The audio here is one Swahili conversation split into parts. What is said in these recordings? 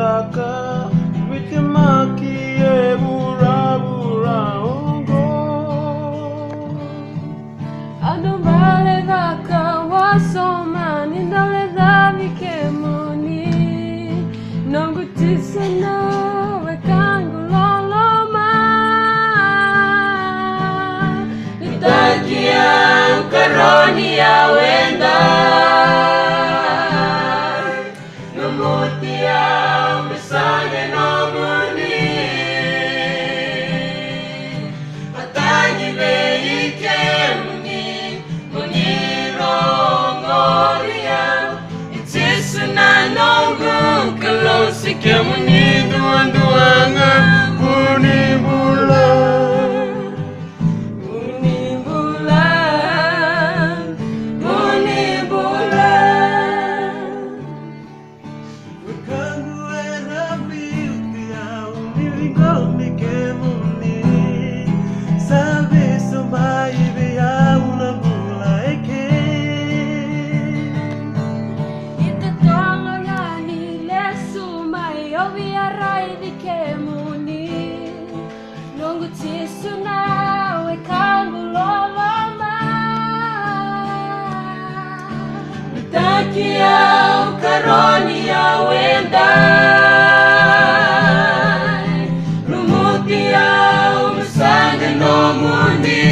daka Wikimakie bura ongo Adumbale daka wasoma nindale dhavike muni Nongutisana wekanguloloma Nitakia ukaroni ya wenda Numutia umisane nomuni Atanyi leike muni Munirongoria Itisuna nongu Kalosike muni duanduanga Muni bula Nitakia ukaroni ya wenda Lumutia umusane nomuni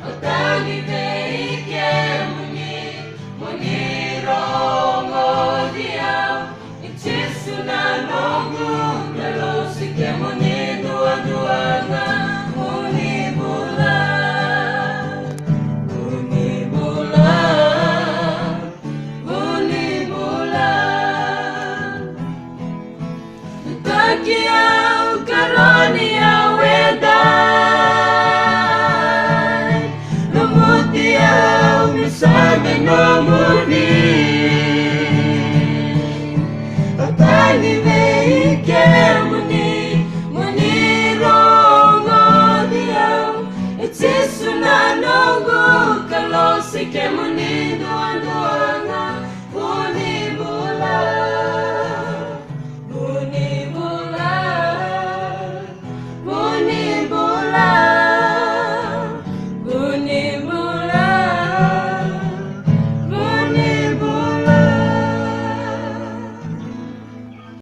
Otangi beike muni Munirongodia Itisuna nongu Kalosike muni dua-duanga Muni bula Nitakia ukaroni ya wenda Lumutia umisane nomuni